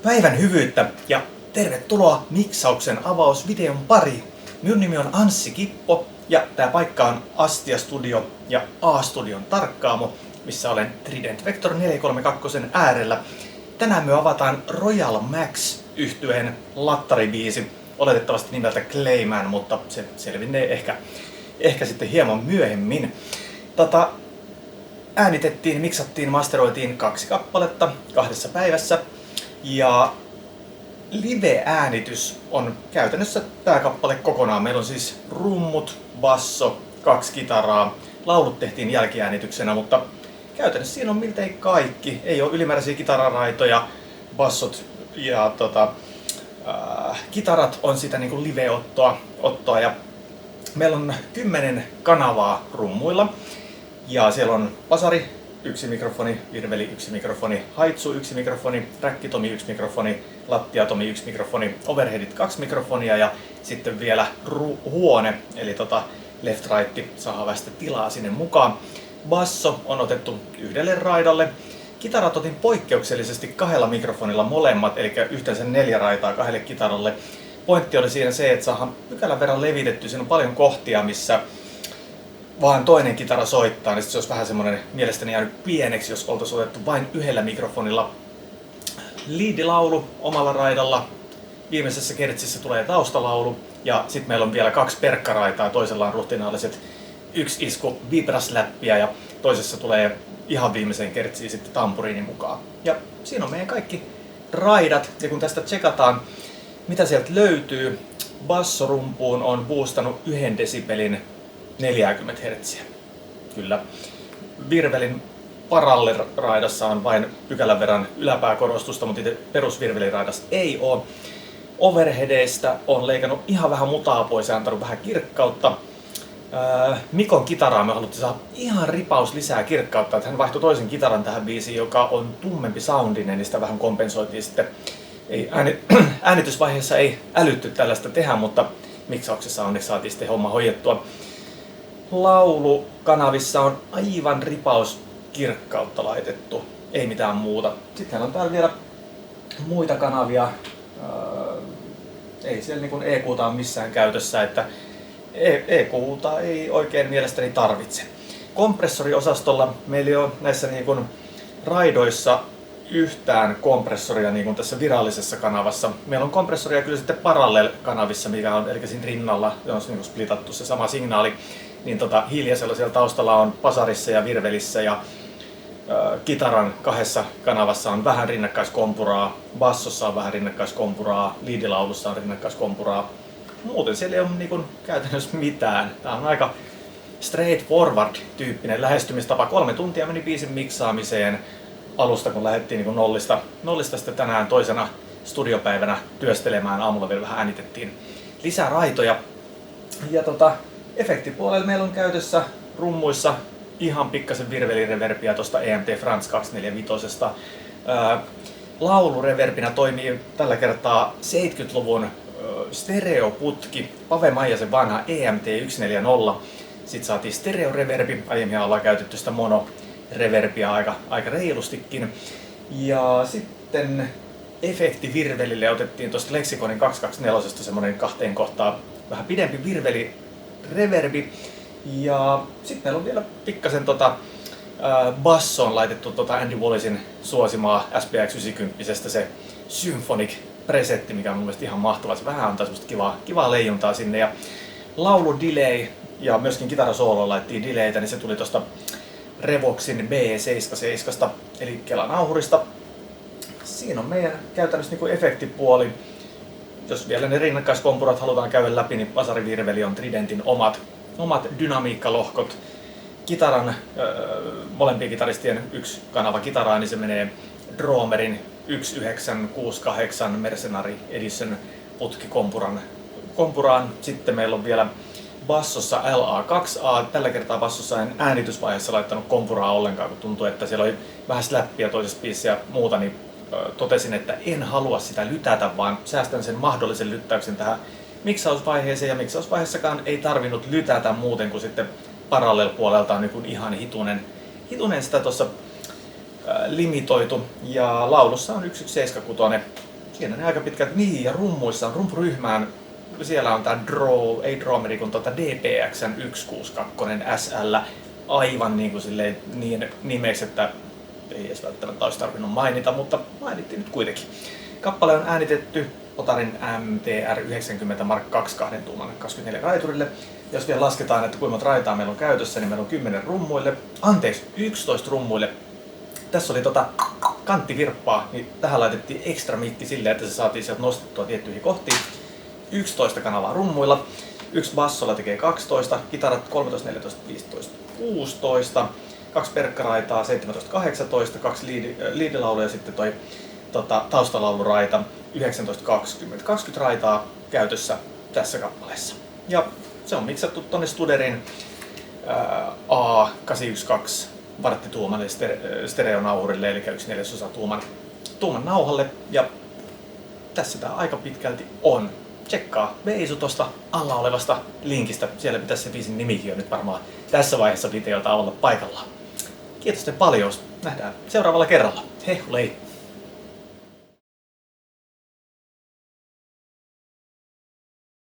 Päivän hyvyyttä ja tervetuloa miksauksen avausvideon pariin. Minun nimi on Anssi Kippo ja tää paikka on Astia Studio ja A-studion tarkkaamo, missä olen Trident Vector 432 äärellä. Tänään me avataan Royal Max -yhtyeen lattaribiisi, oletettavasti nimeltä Clayman, mutta se selvinnee ehkä sitten hieman myöhemmin. Äänitettiin, miksattiin, masteroitiin 2 kappaletta 2 päivässä. Ja live-äänitys on käytännössä tämä kappale kokonaan. Meillä on siis rummut, basso, 2 kitaraa. Laulut tehtiin jälkiäänityksenä, mutta käytännössä siinä on miltei kaikki. Ei ole ylimääräisiä kitararaitoja, bassot ja kitarat on sitä niin kuin live-ottoa. Ja meillä on 10 kanavaa rummuilla. Ja siellä on basari, 1 mikrofoni, virveli 1 mikrofoni, haitsu 1 mikrofoni, räkkitomi 1 mikrofoni, lattiatomi 1 mikrofoni, overheadit 2 mikrofonia ja sitten vielä huone, eli left right saa västä tilaa sinne mukaan. Basso on otettu 1 raidalle. Kitarat otin poikkeuksellisesti 2 mikrofonilla molemmat, eli yhteensä 4 raitaa 2 kitaralle. Pointti oli siinä se, että saadaan pykälän verran levitetty. Siinä on paljon kohtia, missä vaan toinen kitara soittaa, niin se olisi vähän semmoinen mielestäni jäänyt pieneksi, jos oltaisiin otettu vain 1 mikrofonilla. Liidilaulu omalla raidalla, viimeisessä kertsissä tulee taustalaulu ja sitten meillä on vielä 2 perkkaraitaa, toisella on ruhtinaalliset 1 isku vibrasläppiä ja toisessa tulee ihan viimeiseen kertsiin sitten tampuriini mukaan. Ja siinä on meidän kaikki raidat, ja kun tästä tsekataan mitä sieltä löytyy, bassorumpuun on boostannut 1 desibelin 40 Hz. Kyllä. Virvelin paralle-raidassa on vain pykälän verran yläpääkorostusta, mutta itse perusvirveliraidassa ei ole. Overheadeista on leikannut ihan vähän mutaa pois ja antanut vähän kirkkautta. Mikon kitaraa me haluttiin saada ihan ripaus lisää kirkkautta, että hän vaihtoi toisen kitaran tähän biisiin, joka on tummempi soundinen, niin sitä vähän kompensoitiin sitten. Äänitysvaiheessa ei älytty tällaista tehdä, mutta miksauksessa onneksi saatiin sitten homma hoidettua. Laulukanavissa on aivan ripaus kirkkautta laitettu, ei mitään muuta. Sitten on täällä vielä muita kanavia. Ei siellä niin EQ:ta ole missään käytössä, että EQ:ta ei oikein mielestäni tarvitse. Kompressoriosastolla meillä ei ole näissä niin kuin raidoissa yhtään kompressoria niin kuin tässä virallisessa kanavassa. Meillä on kompressoria kyllä sitten Parallel-kanavissa, mikä on eli siinä rinnalla, on niin kuin splitattu se sama signaali. Niin hiljaisella siellä taustalla on basarissa ja virvelissä ja kitaran 2 kanavassa on vähän rinnakkaiskompuraa, bassossa on vähän rinnakkaiskompuraa, liidilaulussa on rinnakkaiskompuraa. Muuten siellä ei ole niin kuin käytännössä mitään. Tämä on aika straightforward tyyppinen lähestymistapa. 3 tuntia meni biisin miksaamiseen alusta, kun lähdettiin niin kuin nollista sitten tänään toisena studiopäivänä työstelemään. Aamulla vielä vähän äänitettiin lisää raitoja. Ja efektipuolella meillä on käytössä rummuissa ihan pikkasen virvelireverbiä tuosta EMT France 245. Laulureverbinä toimii tällä kertaa 70-luvun stereoputki, Pave Maijasen vanha EMT 140. Sitten saatiin stereoreverbi, aiemmin ollaan käytetty sitä monoreverbiä aika reilustikin. Ja sitten efektivirvelille otettiin tuosta Lexiconin 224 semmonen 2 kohtaa vähän pidempi virvelireverbi. Ja sitten meillä on vielä pikkasen bassoon laitettu Andy Wallisin suosimaa SPX 90 se Symphonic presetti, mikä on mun mielestä ihan mahtava. Se vähän antaa semmoista kivaa leijuntaa sinne. Ja laulu delay ja myöskin kitarasooloon laittiin delaytä, niin se tuli tuosta Revoxin B77 eli Kelanauhurista. Siinä on meidän käytännössä niin kuin efektipuoli. Jos vielä ne rinnakkaiskompurat halutaan käydä läpi, niin basarivirveli on Tridentin omat dynamiikkalohkot. Kitaran, molempien kitaristien 1 kanava kitaraa, niin se menee Dromerin 1968 Mercenary Edition putkikompuraan. Sitten meillä on vielä bassossa LA2A. Tällä kertaa bassossa en äänitysvaiheessa laittanut kompuraa ollenkaan, kun tuntui, että siellä oli vähän slappia toisessa biisissä ja muuta, niin totesin, että en halua sitä lytätä, vaan säästän sen mahdollisen lyttäyksen tähän miksausvaiheeseen, ja miksausvaiheessakaan ei tarvinnut lytätä muuten kuin sitten Parallel-puolelta on niin ihan hitunen sitä tuossa limitoitu, ja laulussa on 1176 Siinä ne aika pitkälti. Niin, ja rummuissa on rumpuryhmään. Siellä on tää ei Drawmeri, kun DPXn 162 SL. Aivan niin kuin silleen niin nimeksi, että ei edes välttämättä olisi tarvinnut mainita, mutta mainittiin nyt kuitenkin. Kappale on äänitetty Otarin MTR 90 Mark II 2 tuuman 24 raiturille. Jos vielä lasketaan, että kuinka monta raitaa meillä on käytössä, niin meillä on 10 rummuille. 11 rummuille. Tässä oli kanttivirppaa, niin tähän laitettiin ekstra mikki silleen, että se saatiin sieltä nostettua tiettyihin kohtiin. 11 kanavaa rummuilla. Yksi bassolla tekee 12, kitarat 13, 14, 15, 16. 2 perkkaraitaa 17, 18, 2 liidilauluja ja sitten toi taustalauluraita 19, 20. 20 raitaa käytössä tässä kappaleessa. Ja se on miksattu tonne Studerin A812 varttituuman eli stereonauhurille, eli 1/4 tuuman nauhalle. Ja tässä tää aika pitkälti on. Tsekkaa Veisu tosta alla olevasta linkistä. Siellä pitäisi se biisin nimikin jo nyt varmaan tässä vaiheessa videota olla paikallaan. Kiitos teille paljon. Nähdään seuraavalla kerralla. Hei hulei!